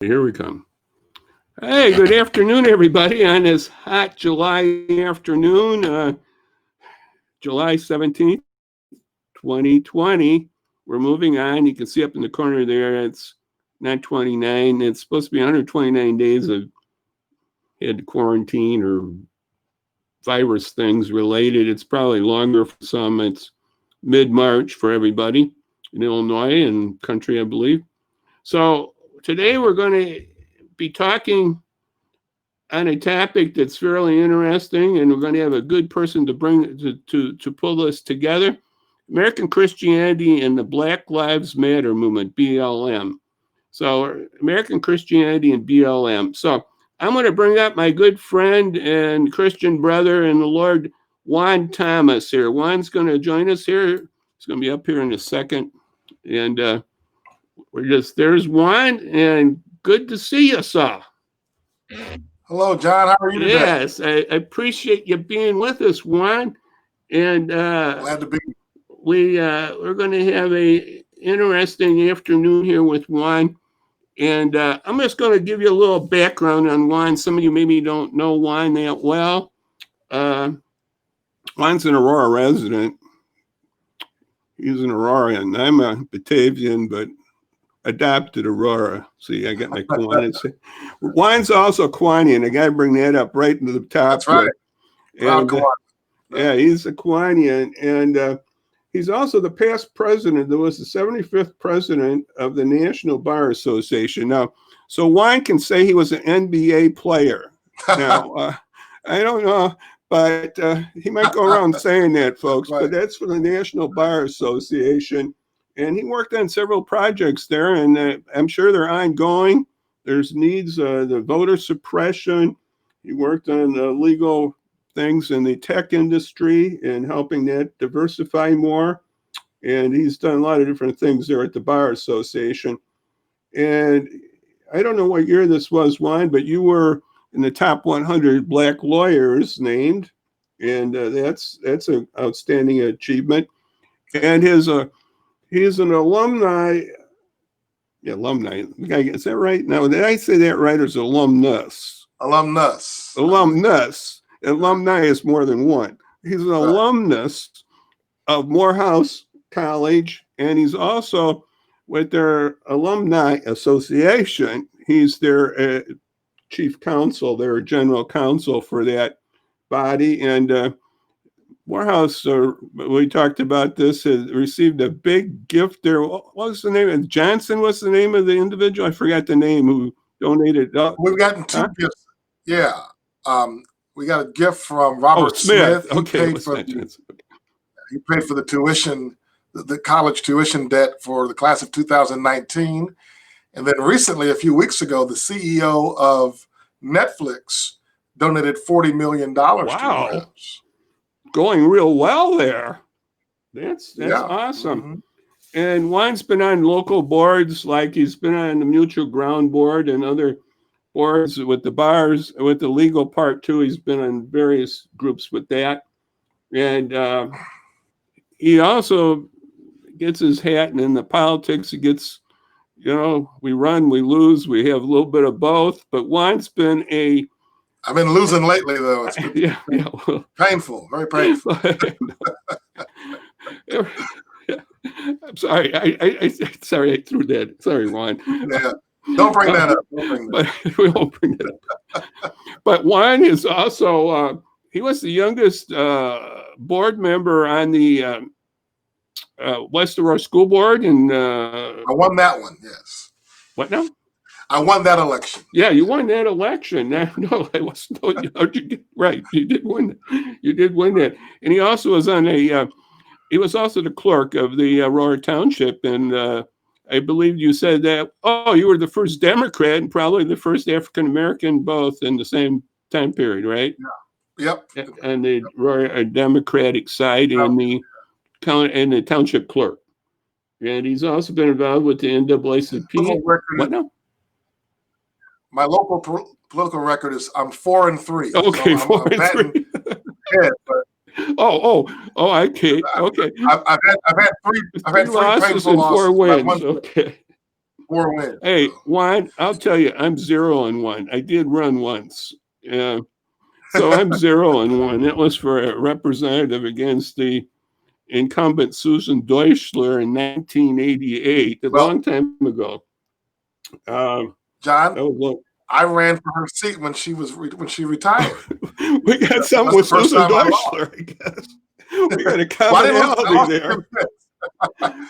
Here we come. Hey, good afternoon, everybody, on this hot July afternoon, July 17th, 2020. We're moving on. You can see up in the corner there, it's not 29. It's supposed to be 129 days of had quarantine or virus things related. It's probably longer for some. It's mid-March for everybody in Illinois and country, I believe. So today we're going to be talking on a topic that's fairly interesting, and we're going to have a good person to bring to pull this together. American Christianity and the Black Lives Matter movement, BLM. So American Christianity and BLM. So I'm going to bring up my good friend and Christian brother in the Lord, Juan Thomas here. Juan's going to join us here. He's going to be up here in a second. And there's Juan, and good to see you, sir. Hello, John. How are you today? Yes, I appreciate you being with us, Juan. And glad to be. We're going to have a interesting afternoon here with Juan. And I'm just going to give you a little background on Juan. Some of you maybe don't know Juan that well. Juan's an Aurora resident. He's an Aurorian. I'm a Batavian, but adopted Aurora. See, I got my Kiwanis. Juan's also Kiwanian. I got to bring that up right into the top. That's right. And, yeah, he's a Kiwanian. And he's also the past president. There was the 75th president of the National Bar Association. Now, so Juan can say he was an NBA player. Now, I don't know, but he might go around saying that, folks. Right. But that's for the National Bar Association. And he worked on several projects there, and I'm sure they're ongoing. There's needs, the voter suppression. He worked on legal things in the tech industry and helping that diversify more. And he's done a lot of different things there at the Bar Association. And I don't know what year this was, Juan, but you were in the top 100 Black lawyers named. And that's an outstanding achievement. And he's an alumni. Yeah, alumni. Is that right? Now, did I say that right, or is it alumnus? Alumnus. Alumni is more than one. He's an alumnus of Morehouse College, and he's also with their alumni association. He's their chief counsel, their general counsel for that body. And Morehouse, we talked about this, has received a big gift there. What was the name? Johnson was the name of the individual? I forgot the name who donated. We've gotten two gifts. Yeah. We got a gift from Robert Smith. He paid for the tuition, the college tuition debt for the class of 2019. And then recently, a few weeks ago, the CEO of Netflix donated $40 million to us. Going real well there. That's awesome. Mm-hmm. And Juan's been on local boards, like he's been on the Mutual Ground Board and other boards with the bars, with the legal part too. He's been on various groups with that. And he also gets his hat in the politics. He gets, we run, we lose, we have a little bit of both. But Juan's been I've been losing lately, though. It's well, painful, very painful. I'm sorry. I sorry I threw that. Sorry, Juan. Yeah. Don't bring that up. But we won't bring that up. But Juan is also, he was the youngest board member on the West Aurora School Board. And I won that one, yes. What now? I won that election. Yeah, you won that election. No, I wasn't. Right, you did win. You did win that. And he also was on he was also the clerk of the Aurora Township. And I believe you said that, you were the first Democrat and probably the first African-American both in the same time period, right? Yeah. Yep. And the Aurora Democratic side and the township clerk. And he's also been involved with the NAACP. What now? My local political record is I'm 4-3. Okay, so 4-3. Okay. I've had three losses and 4 wins. Okay. 4 wins. Hey, Juan, I'll tell you, I'm 0-1. I did run once. Yeah. So I'm 0-1. It was for a representative against the incumbent Susan Deutschler in 1988, a long time ago. John, that was I ran for her seat when she retired. We got something with That's the first Susan time I lost. Deutschler, I guess. We got a Well, I didn't lose. I commonality lost to there. Tim Schmidt.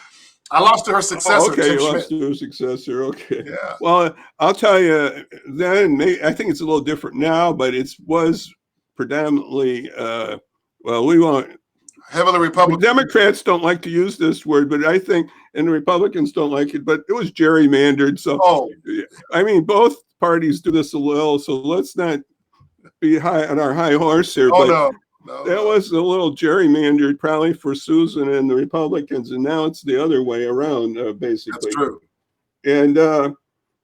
I lost to her successor, okay, Tim you Schmidt. lost to her successor. Okay. Yeah. Well, I'll tell you, then I think it's a little different now, but it was predominantly, well, we won't. Heavily Republican. Democrats don't like to use this word, but I think, and the Republicans don't like it, but it was gerrymandered. So, I mean, both parties do this a little, so let's not be high on our high horse here. No. That was a little gerrymandered probably for Susan and the Republicans, and now it's the other way around, basically. That's true. And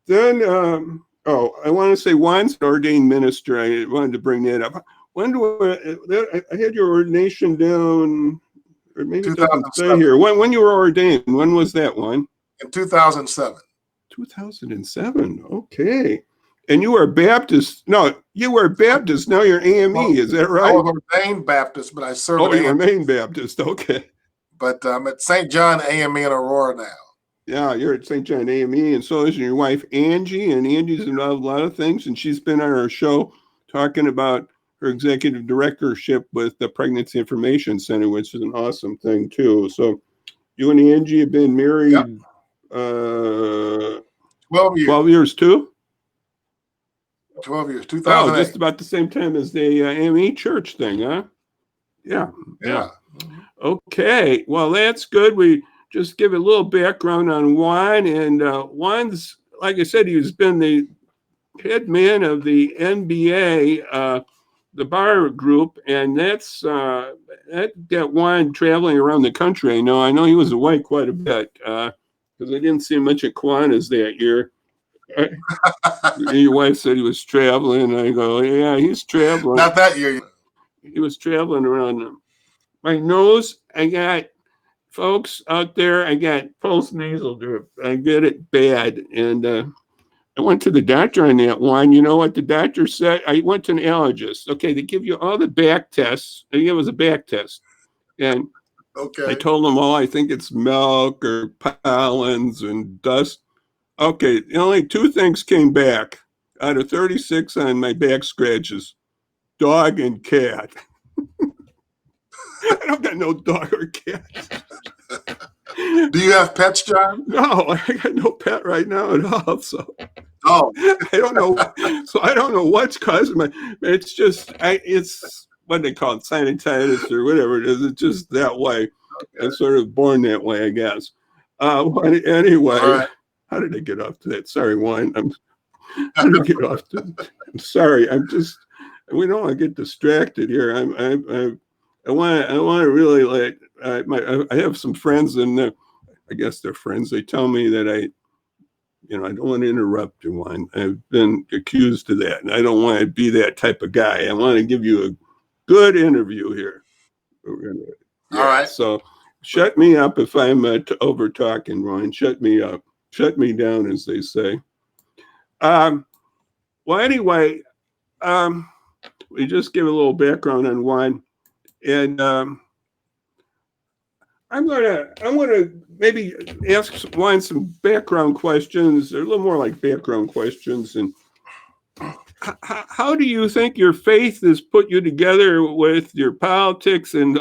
then, I want to say Juan's an ordained minister. I wanted to bring that up. When do I had your ordination down, or maybe it doesn't say here. When you were ordained, when was that one? In 2007. 2007, okay. And you were Baptist. No, you were Baptist. Now you're AME. Is that right? I was ordained Baptist, but I served. Oh, you remain Baptist. Okay. But I'm at St. John AME in Aurora now. Yeah, you're at St. John AME, and so is your wife Angie. And Angie's involved in a lot of things, and she's been on our show talking about her executive directorship with the Pregnancy Information Center, which is an awesome thing too. So you and Angie have been married 12 years. 12 years too? 12 years, 2008. Oh, just about the same time as the AME church thing, huh? Yeah. Okay, well, that's good. We just give a little background on Juan. And Juan's, like I said, he's been the head man of the NBA, the bar group, and that got Juan traveling around the country. I know he was away quite a bit because I didn't see much at Kiwanis that year. Your wife said he was traveling. I go, yeah, he's traveling. Not that year. He was traveling around my nose. I got, folks out there, I got post-nasal drip. I get it bad. And I went to the doctor on that one. You know what the doctor said? I went to an allergist. Okay, they give you all the back tests. I think it was a back test. And I told them, I think it's milk or pollens and dust. Okay, only 2 things came back out of 36 on my back scratches: dog and cat. I don't got no dog or cat. Do you have pets, John? No, I got no pet right now at all. So I don't know. So I don't know what's causing my. It's just it's what they call it, sinusitis or whatever it is. It's just that way. I'm sort of born that way, I guess. Anyway. How did I get off to that? Sorry, Juan. How did I get off to? I'm sorry. We don't want to get distracted here. I want to really I have some friends, and I guess they're friends. They tell me that I don't want to interrupt you, Juan. I've been accused of that, and I don't want to be that type of guy. I want to give you a good interview here. All right. So shut me up if I'm over talking, Juan. Shut me up. Shut me down, as they say. Well, anyway, we just give a little background on Juan, and I'm gonna maybe ask Juan some background questions. They're a little more like background questions. And how do you think your faith has put you together with your politics and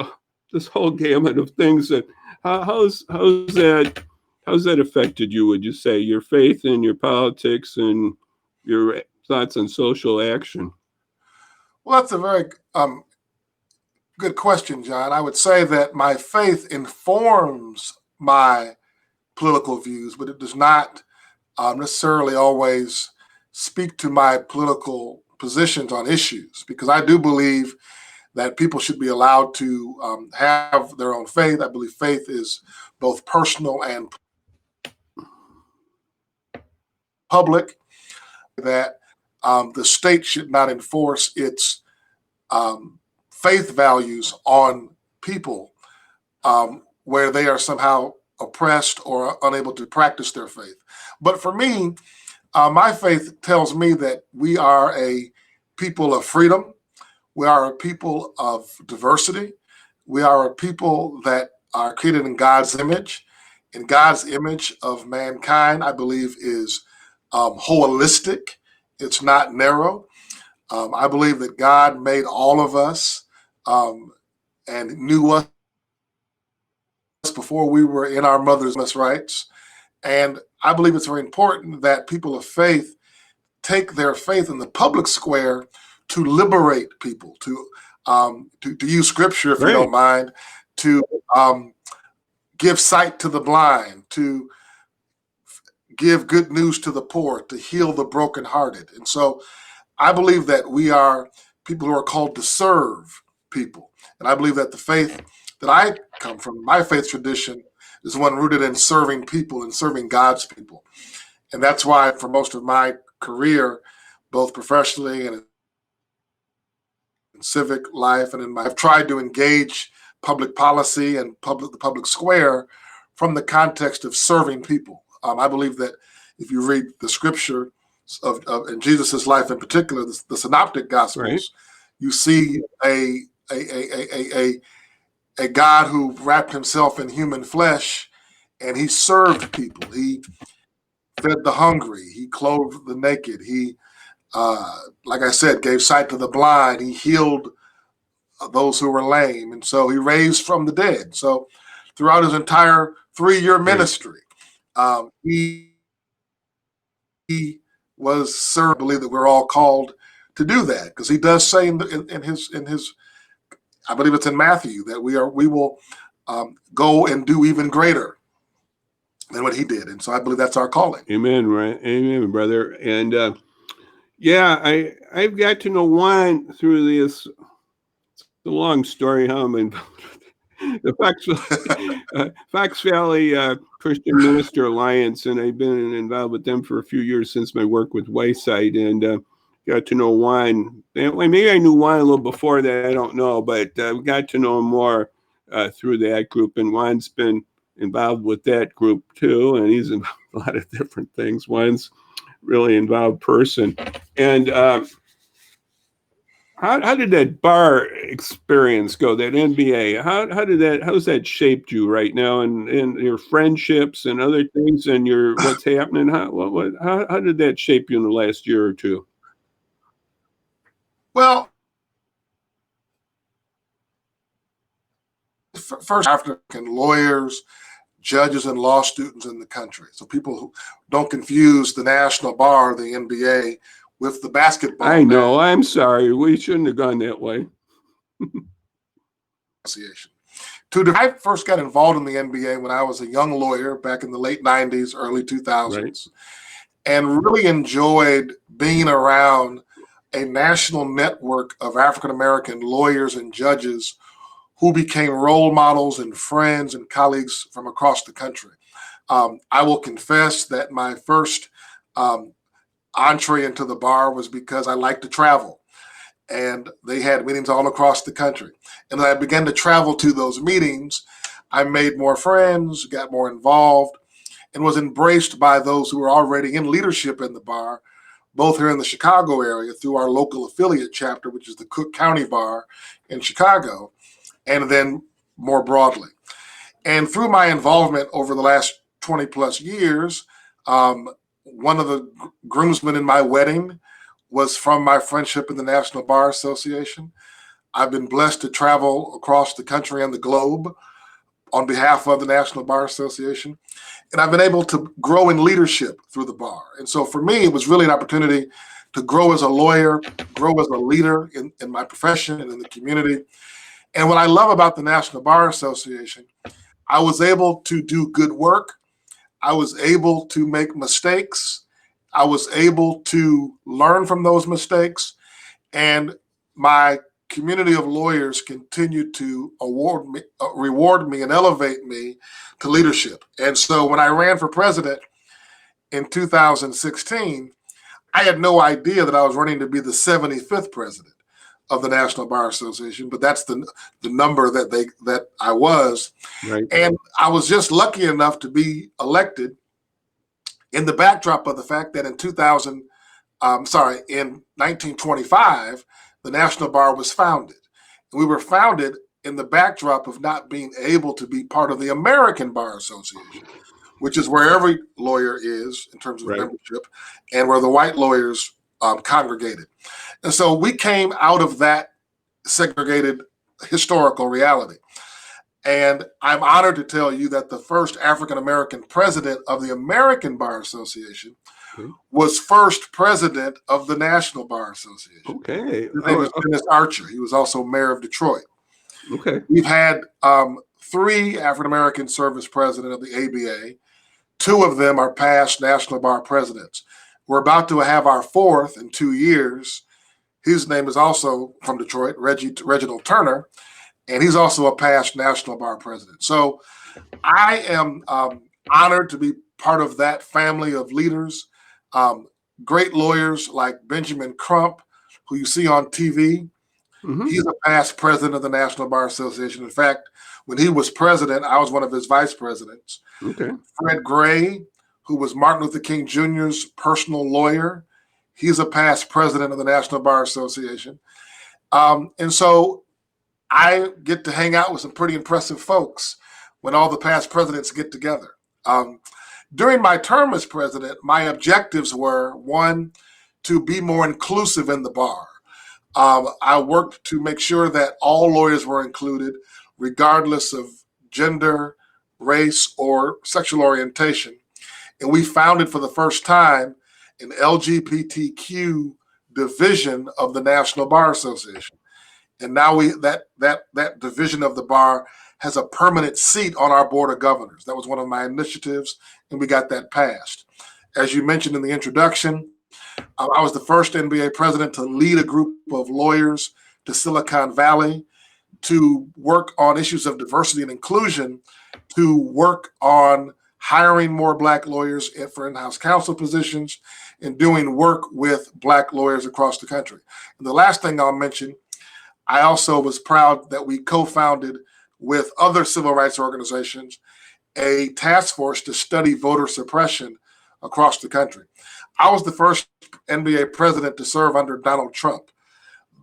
this whole gamut of things? That how's that affected you, would you say, your faith and your politics and your thoughts on social action? Well, that's a very good question, John. I would say that my faith informs my political views, but it does not necessarily always speak to my political positions on issues, because I do believe that people should be allowed to have their own faith. I believe faith is both personal and public, that the state should not enforce its faith values on people where they are somehow oppressed or unable to practice their faith. But for me, my faith tells me that we are a people of freedom. We are a people of diversity. We are a people that are created in God's image. And God's image of mankind, I believe, is holistic. It's not narrow. I believe that God made all of us and knew us before we were in our mother's rights. And I believe it's very important that people of faith take their faith in the public square to liberate people, to use scripture, if you don't mind, to give sight to the blind, to give good news to the poor, to heal the brokenhearted. And so I believe that we are people who are called to serve people. And I believe that the faith that I come from, my faith tradition, is one rooted in serving people and serving God's people. And that's why for most of my career, both professionally and in civic life and I've tried to engage public policy and the public square from the context of serving people. I believe that if you read the scripture in Jesus's life in particular, the synoptic gospels, you see a God who wrapped himself in human flesh, and he served people. He fed the hungry. He clothed the naked. He, like I said, gave sight to the blind. He healed those who were lame. And so he raised from the dead. So throughout his entire 3-year ministry, he was served. I believe that we're all called to do that, because he does say in his I believe it's in Matthew, that we will go and do even greater than what he did. And so I believe that's our calling. Amen, right? Amen, brother. And I've got to know Juan through this. It's a long story, how I'm involved with the Fox Valley Christian Minister Alliance, and I've been involved with them for a few years since my work with Wayside, and got to know Juan. Maybe I knew Juan a little before that, I don't know, but got to know him more through that group. And Juan's been involved with that group too, and he's involved in a lot of different things. Juan's really involved person. And how did that bar experience go, that NBA? How's that shaped you right now, and your friendships and other things, and what's happening? How did that shape you in the last year or two? Well, first, African lawyers, judges, and law students in the country. So people who don't confuse the National Bar, the NBA, with the basketball. I know. I'm sorry. We shouldn't have gone that way. Association. I first got involved in the NBA when I was a young lawyer back in the late 90s, early 2000s, and really enjoyed being around a national network of African-American lawyers and judges who became role models and friends and colleagues from across the country. I will confess that my first entree into the bar was because I like to travel, and they had meetings all across the country. And as I began to travel to those meetings, I made more friends, got more involved, and was embraced by those who were already in leadership in the bar, both here in the Chicago area through our local affiliate chapter, which is the Cook County Bar in Chicago, and then more broadly. And through my involvement over the last 20 plus years, one of the groomsmen in my wedding was from my friendship in the National Bar Association. I've been blessed to travel across the country and the globe on behalf of the National Bar Association. And I've been able to grow in leadership through the bar. And so for me, it was really an opportunity to grow as a lawyer, grow as a leader in my profession and in the community. And what I love about the National Bar Association, I was able to do good work. I was able to make mistakes. I was able to learn from those mistakes. And my community of lawyers continue to reward me and elevate me to leadership. And so when I ran for president in 2016, I had no idea that I was running to be the 75th president. of the National Bar Association, but that's the number that I was. Right. And I was just lucky enough to be elected in the backdrop of the fact that in 1925, the National Bar was founded. We were founded in the backdrop of not being able to be part of the American Bar Association, which is where every lawyer is in terms of Right. membership, and where the white lawyers congregated. And so we came out of that segregated historical reality. And I'm honored to tell you that the first African-American president of the American Bar Association was first president of the National Bar Association. Okay. His name was Dennis Archer. He was also mayor of Detroit. Okay. We've had 3 African-American service president of the ABA. 2 of them are past National Bar presidents. We're about to have our 4th in 2 years. His name is also from Detroit, Reginald Turner, and he's also a past National Bar president. So I am honored to be part of that family of leaders, great lawyers like Benjamin Crump, who you see on TV. Mm-hmm. He's a past president of the National Bar Association. In fact, when he was president, I was one of his vice presidents. Okay. Fred Gray, who was Martin Luther King Jr.'s personal lawyer, he's a past president of the National Bar Association. And so I get to hang out with some pretty impressive folks when all the past presidents get together. During my term as president, my objectives were, 1, to be more inclusive in the bar. I worked to make sure that all lawyers were included, regardless of gender, race, or sexual orientation. And we founded for the first time an LGBTQ division of the National Bar Association. And now that division of the bar has a permanent seat on our board of governors. That was one of my initiatives, and we got that passed. As you mentioned in the introduction, I was the first NBA president to lead a group of lawyers to Silicon Valley to work on issues of diversity and inclusion, to work on hiring more Black lawyers for in-house counsel positions, and doing work with Black lawyers across the country. And the last thing I'll mention, I also was proud that we co-founded with other civil rights organizations a task force to study voter suppression across the country. I was the first NBA president to serve under Donald Trump.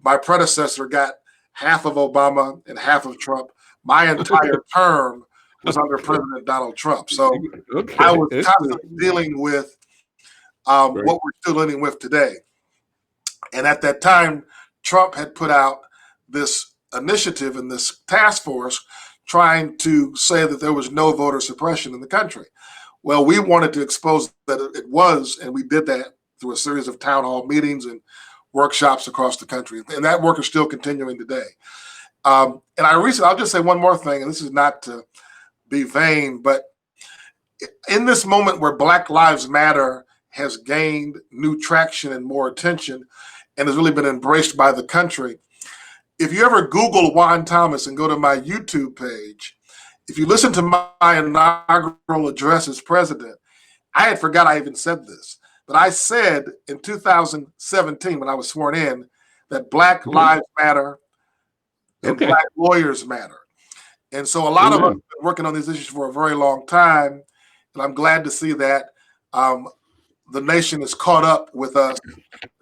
My predecessor got half of Obama and half of Trump. My entire term was under President Donald Trump. So I was constantly dealing with what we're still dealing with today. And at that time, Trump had put out this initiative in this task force trying to say that there was no voter suppression in the country. Well, we wanted to expose that it was, and we did that through a series of town hall meetings and workshops across the country. And that work is still continuing today. And I'll just say one more thing, and this is not to be vain, but in this moment where Black Lives Matter has gained new traction and more attention and has really been embraced by the country, if you ever Google Juan Thomas and go to my YouTube page, if you listen to my inaugural address as president, I had forgot I even said this, but I said in 2017 when I was sworn in that Black Lives Matter and Black lawyers matter. And so a lot of us have been working on these issues for a very long time, and I'm glad to see that the nation is caught up with us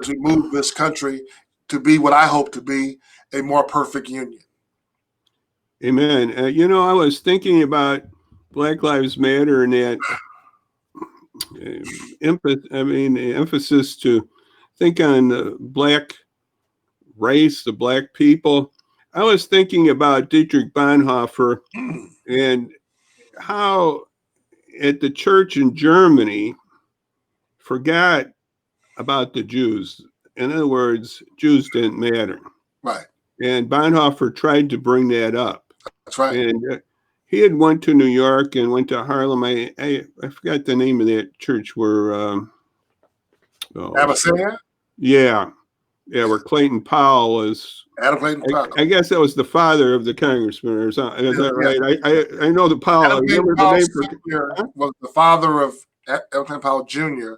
as we move this country to be what I hope to be, a more perfect union. Amen. I was thinking about Black Lives Matter and that emphasis to think on the Black race, the Black people. I was thinking about Dietrich Bonhoeffer and how at the church in Germany forgot about the Jews. In other words, Jews didn't matter. Right. And Bonhoeffer tried to bring that up. That's right. And he had went to New York and went to Harlem. I forgot the name of that church where Abyssinia? Yeah, where Clayton Powell was. Adam Clayton Powell. I guess that was the father of the congressman or something. Is that right? I know the Powell. Adam Clayton Powell Sr. was the father of Adam Clayton Powell Jr.,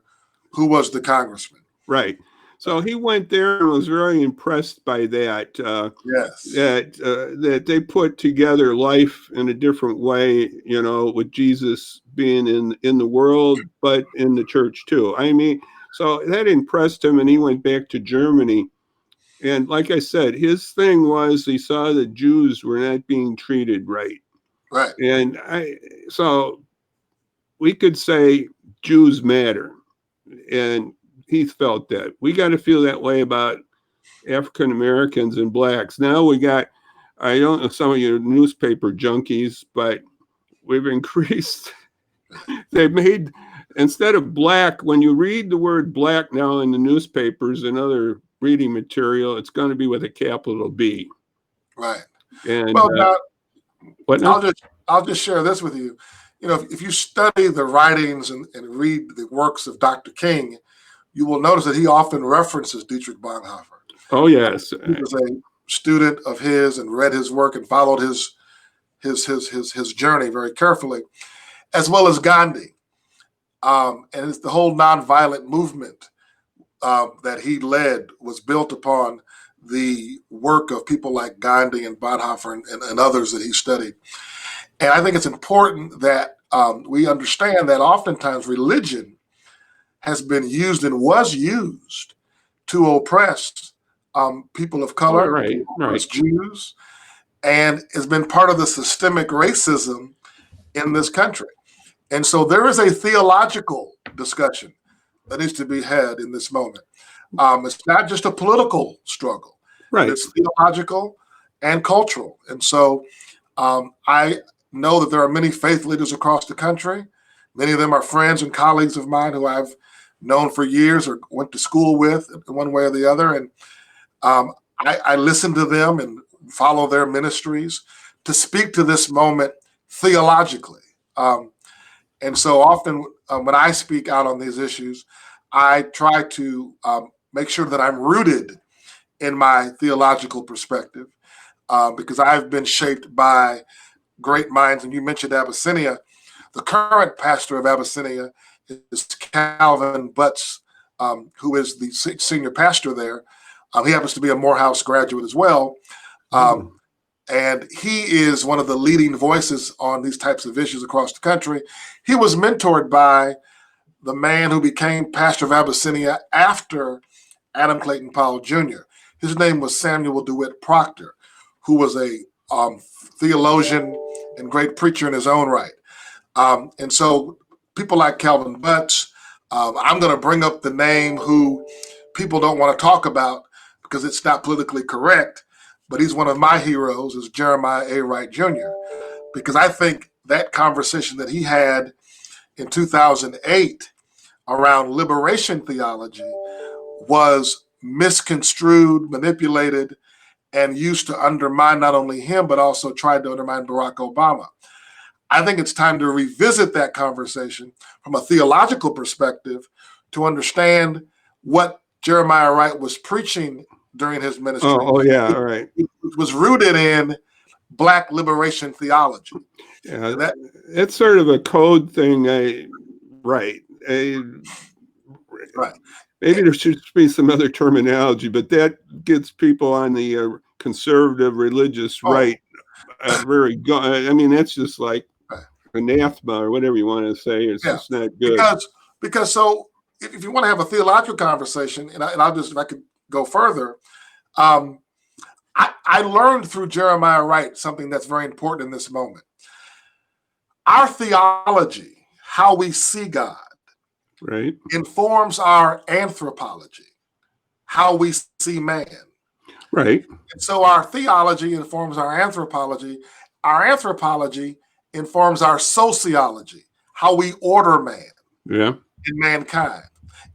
who was the congressman. Right. So he went there and was very impressed by that. Yes. That they put together life in a different way, with Jesus being in the world, but in the church too. I mean, so that impressed him, and he went back to Germany. And like I said, his thing was he saw that Jews were not being treated right. Right. And so we could say Jews matter. And he felt that. We got to feel that way about African Americans and blacks. Now I don't know some of you newspaper junkies, but we've increased. They've made, instead of black, when you read the word black now in the newspapers and other reading material, it's going to be with a capital B. Right. And well, now, what now? I'll just share this with you. If you study the writings and read the works of Dr. King, you will notice that he often references Dietrich Bonhoeffer. Oh, yes. He was a student of his and read his work and followed his journey very carefully, as well as Gandhi. And it's the whole nonviolent movement that he led was built upon the work of people like Gandhi and Bonhoeffer and others that he studied. And I think it's important that we understand that oftentimes religion has been used and was used to oppress people of color, right. Jews, and has been part of the systemic racism in this country. And so there is a theological discussion that needs to be had in this moment. It's not just a political struggle. Right. It's theological and cultural. And so I know that there are many faith leaders across the country. Many of them are friends and colleagues of mine who I've known for years or went to school with in one way or the other. And I listen to them and follow their ministries to speak to this moment theologically. And so often when I speak out on these issues, I try to make sure that I'm rooted in my theological perspective because I've been shaped by great minds. And you mentioned Abyssinia. The current pastor of Abyssinia is Calvin Butts, who is the senior pastor there. He happens to be a Morehouse graduate as well. And he is one of the leading voices on these types of issues across the country. He was mentored by the man who became pastor of Abyssinia after Adam Clayton Powell Jr. His name was Samuel DeWitt Proctor, who was a theologian and great preacher in his own right. And so people like Calvin Butts, I'm going to bring up the name who people don't want to talk about because it's not politically correct, but he's one of my heroes, is Jeremiah A. Wright Jr., because I think that conversation that he had in 2008 around liberation theology was misconstrued, manipulated, and used to undermine not only him, but also tried to undermine Barack Obama. I think it's time to revisit that conversation from a theological perspective to understand what Jeremiah Wright was preaching during his ministry. Oh yeah, all right. It was rooted in Black liberation theology. Yeah, it's sort of a code thing, right. Right. Maybe there should be some other terminology, but that gets people on the conservative religious right very good. I mean, that's just like anathema or whatever you want to say. It's just not good. Because so if you want to have a theological conversation, and I'll just, if I could go further, I learned through Jeremiah Wright something that's very important in this moment. Our theology, how we see God, right, informs our anthropology, how we see man. Right. And so our theology informs our anthropology. Our anthropology informs our sociology, how we order man and mankind.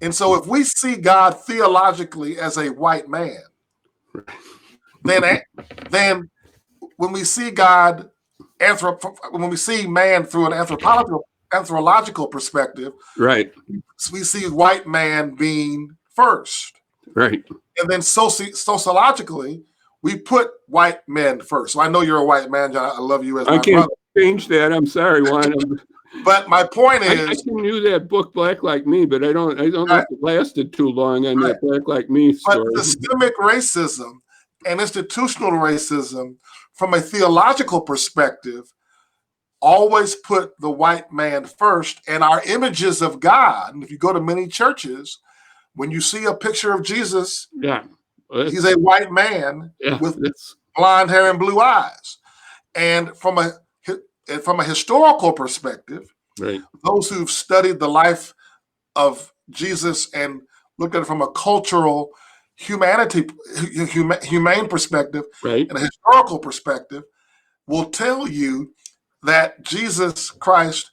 And so if we see God theologically as a white man, then when we see God, when we see man through an anthropological perspective, right, we see white man being first. Right. And then sociologically, we put white men first. So I know you're a white man, John. I love you as my brother. I can't change that. I'm sorry, Juan. But my point I is, knew that book, Black Like Me, but I don't know if it lasted too long on that Black Like Me but story. systemic racism and institutional racism, from a theological perspective, always put the white man first, and our images of God. And if you go to many churches, when you see a picture of Jesus, Yeah, he's a white man with blonde hair and blue eyes. And from a historical perspective, those who've studied the life of Jesus and looked at it from a cultural humane perspective and a historical perspective will tell you that Jesus Christ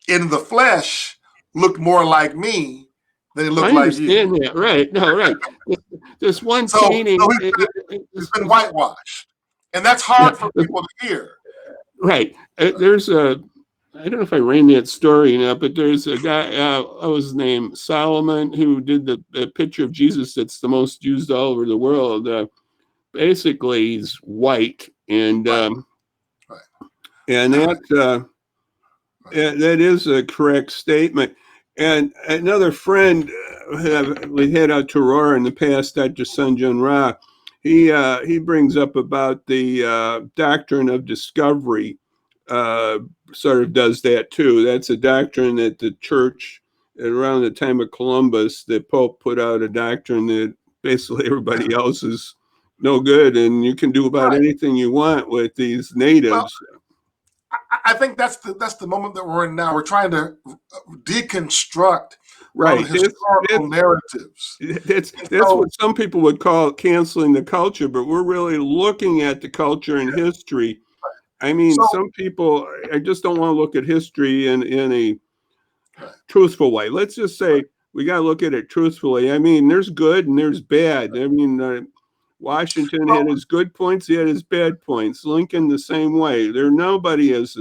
in the flesh looked more like me than he looked like you. I understand that. Right. No, right. There's one painting. He's been whitewashed. And that's hard for people to hear. Right. There's I don't know if I ran that story now, but there's a guy, what was his name? Solomon, who did the picture of Jesus that's the most used all over the world. Basically, he's white, and and that is a correct statement. And another friend we had out to Aurora in the past, Dr. Sanjun Ra, he brings up about the doctrine of discovery. Sort of does that too. That's a doctrine that the church, around the time of Columbus, the Pope put out a doctrine that basically everybody else is no good, and you can do about anything you want with these natives. Well, I think that's the moment that we're in now. We're trying to deconstruct historical narratives. That's what some people would call canceling the culture, but we're really looking at the culture and history. I mean, some people, I just don't want to look at history in a truthful way. Let's just say we got to look at it truthfully. I mean, there's good and there's bad. I mean, Washington had his good points, he had his bad points. Lincoln the same way. Nobody has,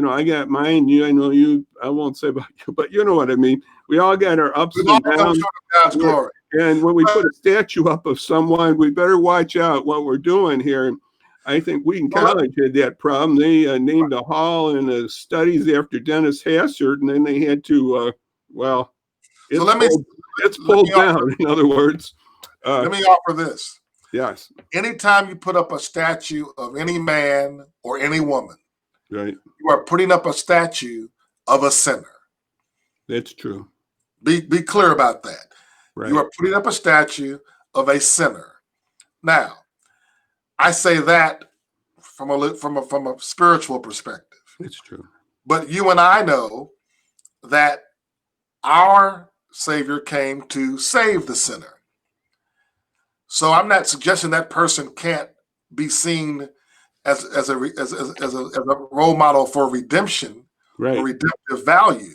I got mine. I know you. I won't say about you, but you know what I mean. We all got our ups and downs. God's glory. And when we put a statue up of someone, we better watch out what we're doing here. I think Wheaton College had that problem. They named a hall and studies after Dennis Hassard, and then they had to, it's pulled down, in other words. Let me offer this. Yes. Anytime you put up a statue of any man or any woman, you are putting up a statue of a sinner. That's true. Be clear about that. You are putting up a statue of a sinner. Now, I say that from a spiritual perspective. It's true. But you and I know that our Savior came to save the sinner. So I'm not suggesting that person can't be seen as a role model for redemption, or redemptive value.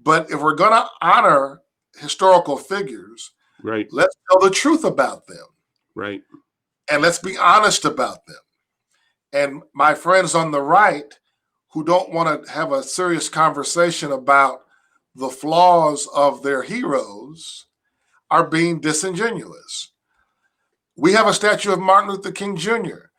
But if we're going to honor historical figures, let's tell the truth about them. And let's be honest about them. And my friends on the right who don't want to have a serious conversation about the flaws of their heroes are being disingenuous. We have a statue of Martin Luther King Jr.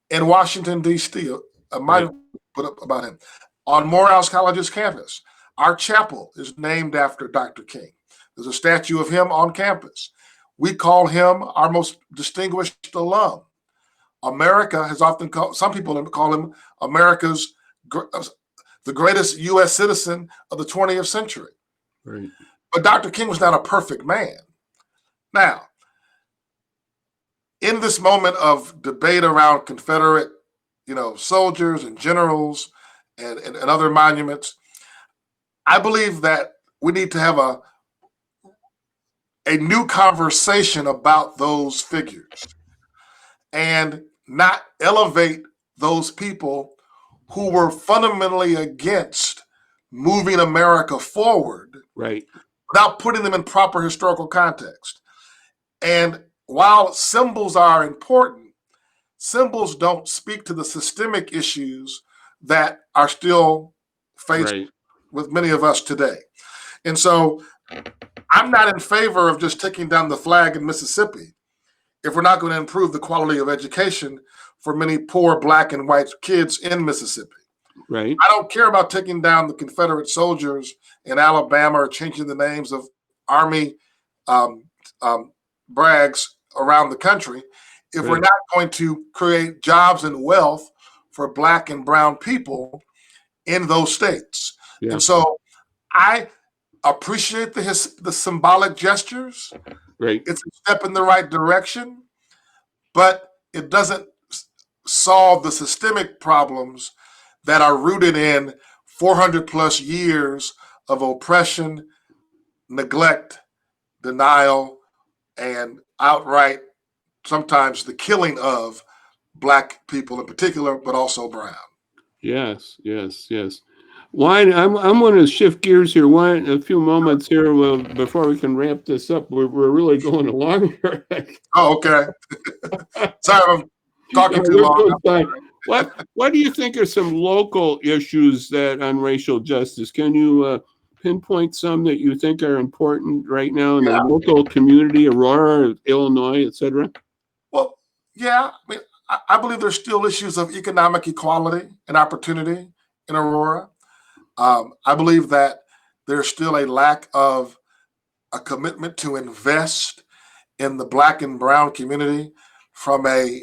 in Washington, D.C. I might have put up about him on Morehouse College's campus. Our chapel is named after Dr. King. There's a statue of him on campus. We call him our most distinguished alum. America has often called, some people call him America's, the greatest U.S. citizen of the 20th century. But Dr. King was not a perfect man. Now, in this moment of debate around Confederate, soldiers and generals and other monuments, I believe that we need to have a new conversation about those figures and not elevate those people who were fundamentally against moving America forward without putting them in proper historical context. And while symbols are important, symbols don't speak to the systemic issues that are still faced with many of us today. And so I'm not in favor of just taking down the flag in Mississippi if we're not going to improve the quality of education for many poor Black and white kids in Mississippi. Right. I don't care about taking down the Confederate soldiers in Alabama or changing the names of Army um, brags around the country if we're Right. not going to create jobs and wealth for Black and brown people in those states. Yeah. And so I appreciate the symbolic gestures. Right. It's a step in the right direction, but it doesn't solve the systemic problems that are rooted in 400 plus years of oppression, neglect, denial, and outright, sometimes the killing of Black people in particular, but also brown. Yes. Yes. Yes. Juan, I'm going to shift gears here. Juan, a few moments here before we can wrap this up. We're really going along here. Oh, okay. Sorry, I'm talking too You're long. doing fine. What do you think are some local issues that on racial justice? Can you pinpoint some that you think are important right now in the local community, Aurora, Illinois, et cetera? Well, yeah. I mean, I believe there's still issues of economic equality and opportunity in Aurora. I believe that there's still a lack of a commitment to invest in the Black and brown community from a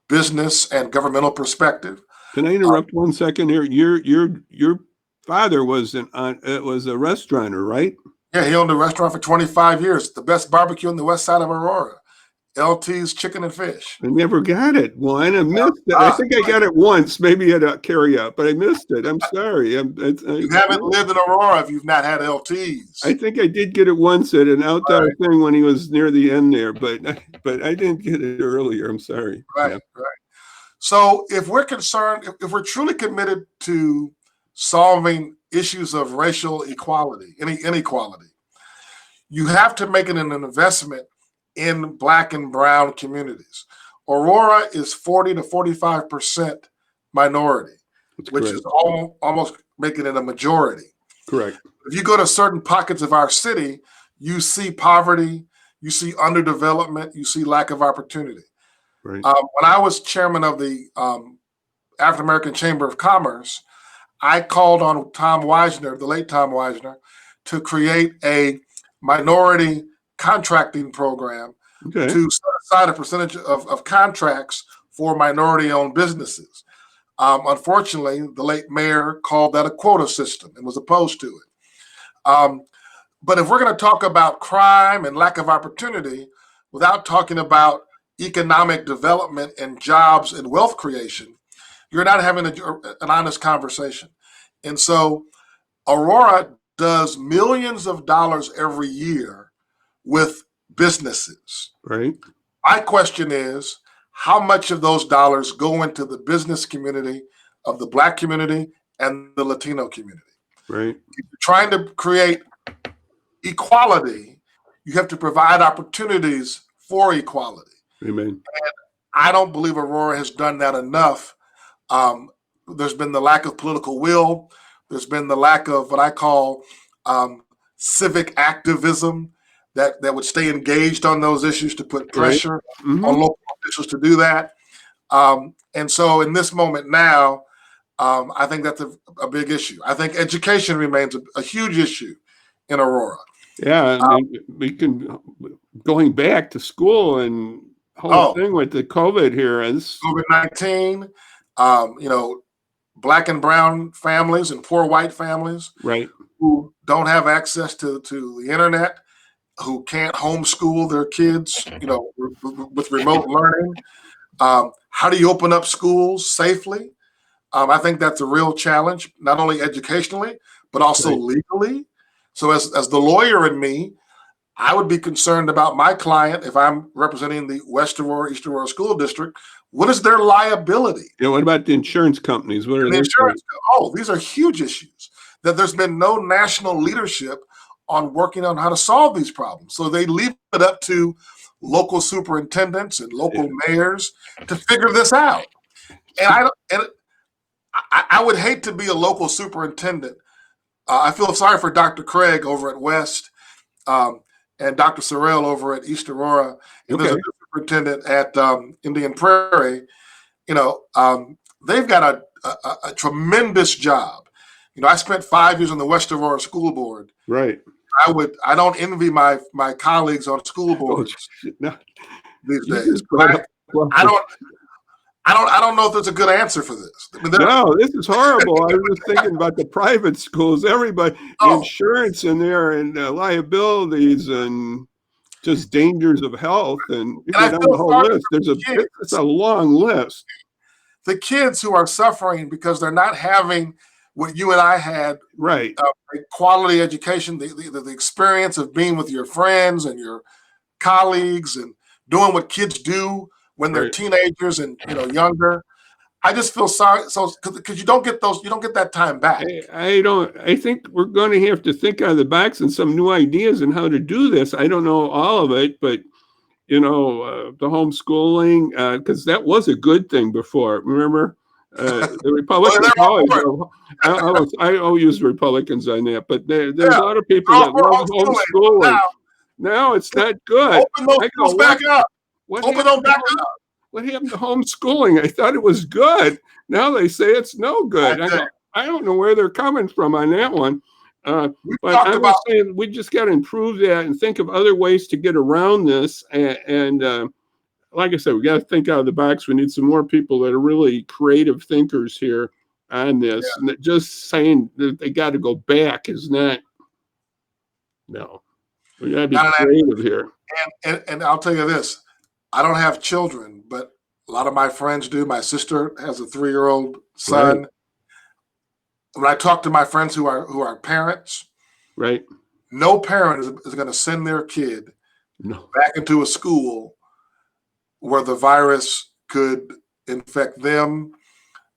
business and governmental perspective. Can I interrupt 1 second here? Your father was was a restaurateur, right? Yeah, he owned a restaurant for 25 years, the best barbecue on the west side of Aurora, LT's Chicken and Fish. I never got it, Juan. I missed it. I think I got it once, maybe at a carryout, but I missed it. I'm sorry. You haven't lived in Aurora if you've not had LT's. I think I did get it once at an outdoor thing when he was near the end there, but I didn't get it earlier. I'm sorry. Right, right. So if we're concerned, if we're truly committed to solving issues of racial equality, inequality, you have to make an investment in Black and brown communities. Aurora is 40 to 45% minority, which is almost making it a majority. Correct. If you go to certain pockets of our city, you see poverty, you see underdevelopment, you see lack of opportunity. Right. When I was chairman of the African American Chamber of Commerce, I called on Tom Weisner, the late Tom Weisner, to create a minority contracting program to set aside a percentage of contracts for minority-owned businesses. Unfortunately, the late mayor called that a quota system and was opposed to it. But if we're going to talk about crime and lack of opportunity without talking about economic development and jobs and wealth creation, you're not having an honest conversation. And so Aurora does millions of dollars every year with businesses. Right. My question is, how much of those dollars go into the business community of the Black community and the Latino community? Right. If you're trying to create equality, you have to provide opportunities for equality. Amen. And I don't believe Aurora has done that enough. There's been the lack of political will. There's been the lack of what I call civic activism that would stay engaged on those issues to put pressure on local officials to do that. And so in this moment now, I think that's a big issue. I think education remains a huge issue in Aurora. Yeah, we can going back to school and whole thing with the COVID here is COVID-19. Black and brown families and poor white families, right, who don't have access to the internet, who can't homeschool their kids, with remote learning. How do you open up schools safely? I think that's a real challenge, not only educationally, but also legally. So as the lawyer in me, I would be concerned about my client if I'm representing the West Aurora, East Aurora School District. What is their liability? Yeah, what about the insurance companies? What are the insurance? These are huge issues. That there's been no national leadership on working on how to solve these problems. So they leave it up to local superintendents and local mayors to figure this out. And I would hate to be a local superintendent. I feel sorry for Dr. Craig over at West and Dr. Sorrell over at East Aurora. And there's a superintendent at Indian Prairie. they've got a tremendous job. You know, I spent 5 years on the West Aurora School Board. Right. I don't envy my colleagues on school boards No, these you days. just brought up- I don't know if there's a good answer for this. I mean, No, this is horrible. I was just thinking about the private schools. Everybody, insurance in there, and liabilities, and just dangers of health, and you go down the whole list. It's a long list. The kids who are suffering because they're not having what you and I had, right? A quality education, the experience of being with your friends and your colleagues and doing what kids do when they're teenagers and younger. I just feel sorry, because you don't get that time back. I think we're going to have to think out of the box and some new ideas on how to do this. I don't know all of it, but the homeschooling, because that was a good thing before. Remember, the Republicans I always use Republicans on that, but there's a lot of people that love homeschooling. Now it's not good. Open those schools back up. Open them back up. What happened to homeschooling? I thought it was good. Now they say it's no good. I don't know where they're coming from on that one. But I'm just saying we just got to improve that and think of other ways to get around this. And like I said, we got to think out of the box. We need some more people that are really creative thinkers here on this. Yeah. And just saying that they got to go back is not. No, we got to be creative here. And I'll tell you this. I don't have children, but a lot of my friends do. My sister has a 3-year-old son. Right. When I talk to my friends who are parents, right, no parent is going to send their kid back into a school where the virus could infect them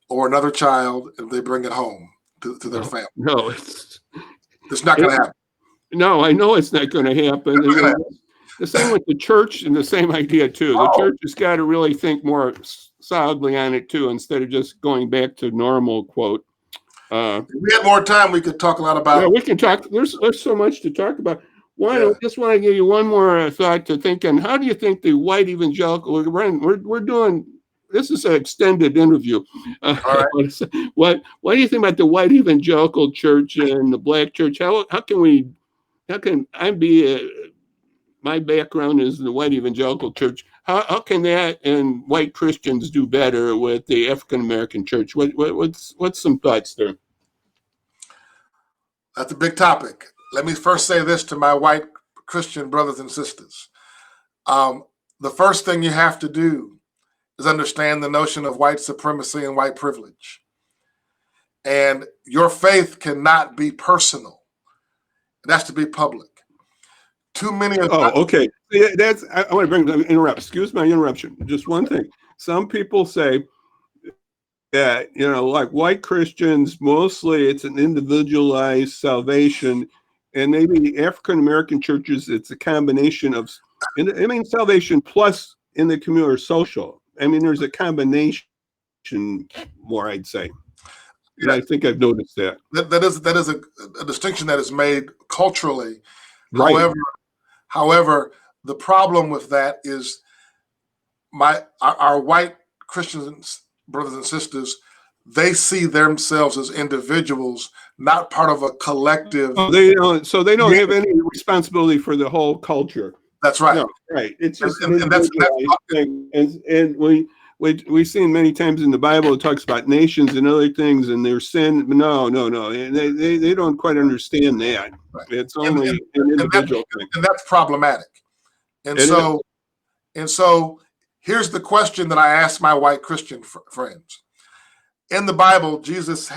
or another child if they bring it home to their family. No, it's not going to happen. No, I know it's not going to happen. The same with the church, and the same idea too. The church has got to really think more solidly on it too, instead of just going back to normal. Quote. If we had more time, we could talk a lot about. Yeah, we can talk. There's so much to talk about. I just want to give you one more thought to think on. How do you think the white evangelical? We're doing. This is an extended interview. All right. What do you think about the white evangelical church and the black church? How can I be? My background is in the white evangelical church. How can that and white Christians do better with the African American church? What's some thoughts there? That's a big topic. Let me first say this to my white Christian brothers and sisters. The first thing you have to do is understand the notion of white supremacy and white privilege. And your faith cannot be personal. It has to be public. Too many of okay. I want to interrupt. Excuse my interruption. Just one thing. Some people say that, like white Christians, mostly it's an individualized salvation, and maybe African American churches, it's a combination of, salvation plus in the community or social. There's a combination more, I'd say. And I think I've noticed that. That is a distinction that is made culturally. Right. However, the problem with that is our white Christians, brothers and sisters, they see themselves as individuals, not part of a collective. They don't have any responsibility for the whole culture. That's right. No, right. It's just an individualized thing. And we've seen many times in the Bible, it talks about nations and other things and their sin. No. And they don't quite understand that. Right. It's only an individual thing. And that's problematic. And so here's the question that I ask my white Christian friends. In the Bible, Jesus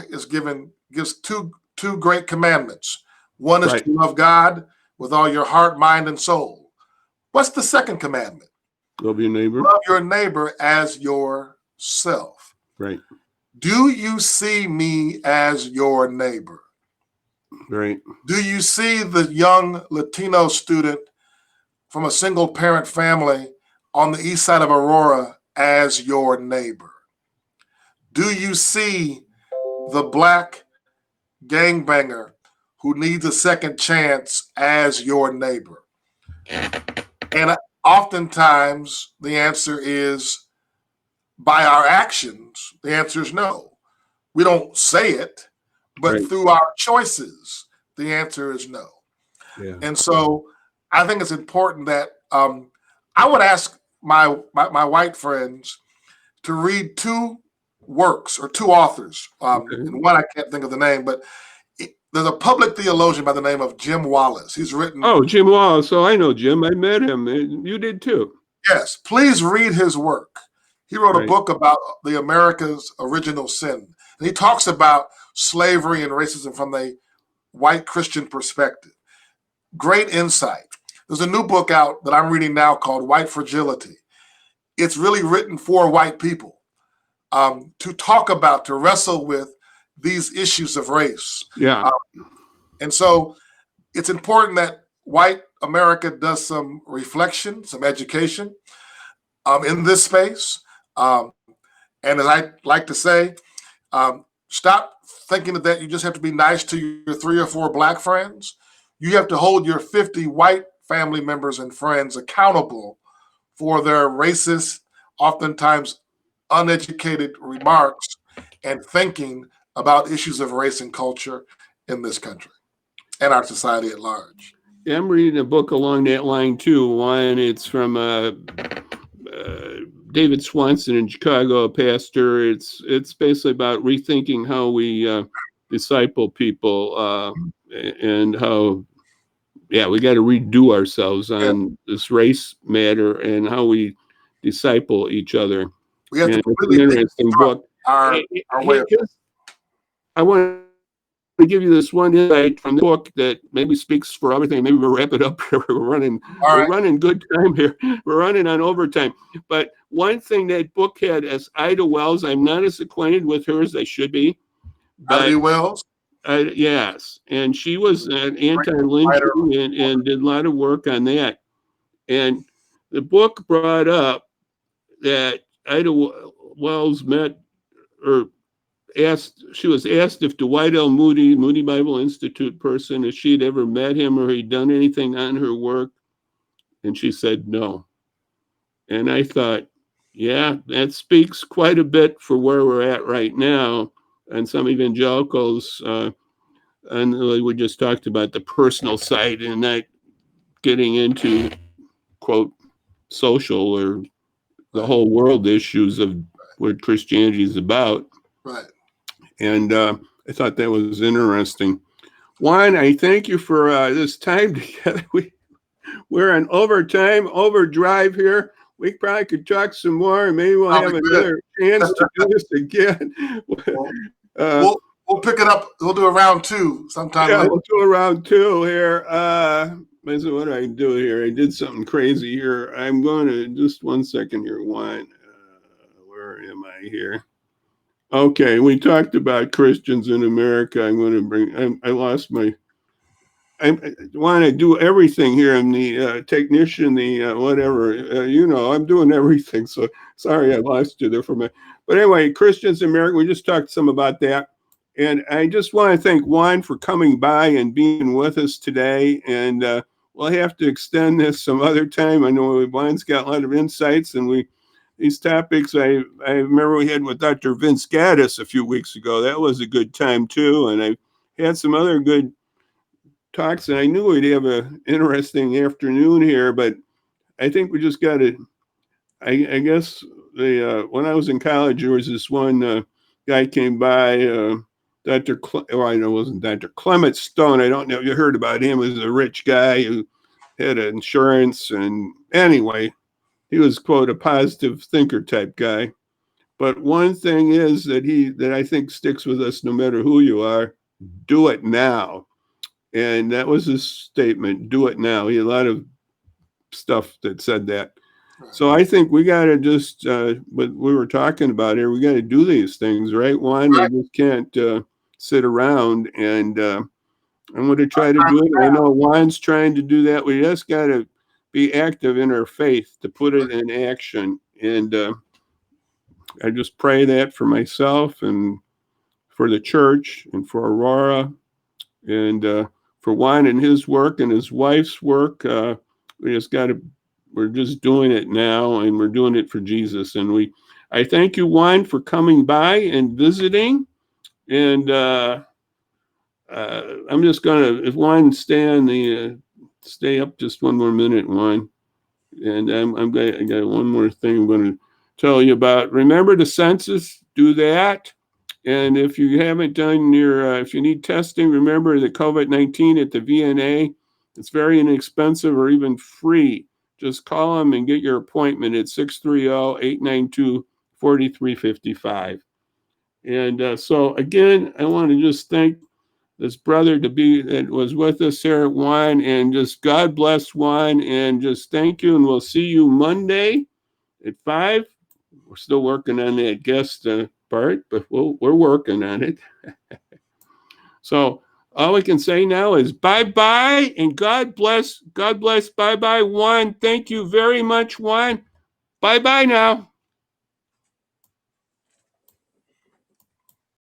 gives two great commandments. One is to love God with all your heart, mind, and soul. What's the second commandment? Love your neighbor. Love your neighbor as yourself. Right. Do you see me as your neighbor? Right. Do you see the young Latino student from a single parent family on the east side of Aurora as your neighbor? Do you see the black gangbanger who needs a second chance as your neighbor? And oftentimes the answer is by our actions? The answer is no. We don't say it, but Right. through our choices, the answer is no. Yeah. And so I think it's important that I would ask my white friends to read two works or two authors. Okay. And one I can't think of the name, but there's a public theologian by the name of Jim Wallace. He's written. Oh, Jim Wallace. So I know Jim. I met him. You did too. Yes, please read his work. He wrote a Right. book about the America's original sin. And he talks about slavery and racism from the white Christian perspective. Great insight. There's a new book out that I'm reading now called White Fragility. It's really written for white people to talk about, to wrestle with these issues of race. Yeah. And so it's important that white America does some reflection, some education in this space. And as I like to say, stop thinking that you just have to be nice to your 3 or 4 black friends. You have to hold your 50 white family members and friends accountable for their racist, oftentimes uneducated remarks and thinking about issues of race and culture in this country and our society at large. Yeah, I'm reading a book along that line too. One, it's from David Swanson in Chicago, a pastor. It's basically about rethinking how we disciple people and how, yeah, we got to redo ourselves on this race matter and how we disciple each other. We have to It's completely an interesting book. our way of I want to give you this one insight from the book that maybe speaks for everything. Maybe we'll wrap it up here. We're running good time here. We're running on overtime. But one thing that book had as Ida Wells, I'm not as acquainted with her as I should be. Ida Wells? Yes. And she was an anti-lynching and did a lot of work on that. And the book brought up that Ida Wells met or she was asked if Dwight L. Moody Bible Institute person, if she'd ever met him or he'd done anything on her work. And she said no. And I thought, yeah, that speaks quite a bit for where we're at right now. And some evangelicals, and we just talked about the personal side and not getting into, quote, social or the whole world issues of what Christianity is about. Right. And I thought that was interesting. Juan, I thank you for this time together. We're on overdrive here. We probably could talk some more, and maybe we'll have another chance to do this again. We'll pick it up. We'll do a round 2 sometime. Yeah, we'll do a round 2 here. What do I do here? I did something crazy here. I'm going to just 1 second here, Juan. Where am I here? Okay, we talked about Christians in America. I'm going to bring. I lost my. I want to do everything here. I'm the technician, the whatever. I'm doing everything. So sorry, I lost you there for a minute. But anyway, Christians in America. We just talked some about that, and I just want to thank Juan for coming by and being with us today. And we'll have to extend this some other time. I know Juan's got a lot of insights, and these topics, I remember we had with Dr. Vince Gaddis a few weeks ago. That was a good time, too. And I had some other good talks, and I knew we'd have an interesting afternoon here, but I think we just got to, I guess, when I was in college, there was this one guy came by, I know it wasn't Dr. Clement Stone. I don't know if you heard about him. He was a rich guy who had insurance, and anyway, he was, quote, a positive thinker type guy. But one thing is that I think sticks with us no matter who you are, do it now. And that was his statement, do it now. He had a lot of stuff that said that. So I think we got to just, what we were talking about here, we got to do these things, right, Juan? We just can't sit around, and I'm going to try to do it. I know Juan's trying to do that. We just got to be active in our faith to put it in action. And I just pray that for myself and for the church and for Aurora and for Juan and his work and his wife's work. We're just doing it now, and we're doing it for Jesus. And I thank you, Juan, for coming by and visiting. And I'm just gonna, if Juan stay up just one more minute, Juan. And I got one more thing I'm going to tell you about. Remember the census, do that. And if you haven't done if you need testing, remember the COVID-19 at the VNA. It's very inexpensive or even free. Just call them and get your appointment at 630-892-4355. And so again, I want to just thank this brother that was with us here at Juan, and just God bless Juan, and just thank you, and we'll see you Monday at 5. We're still working on that guest part, but we're working on it. So all we can say now is bye-bye, and God bless, bye-bye, Juan. Thank you very much, Juan. Bye-bye now.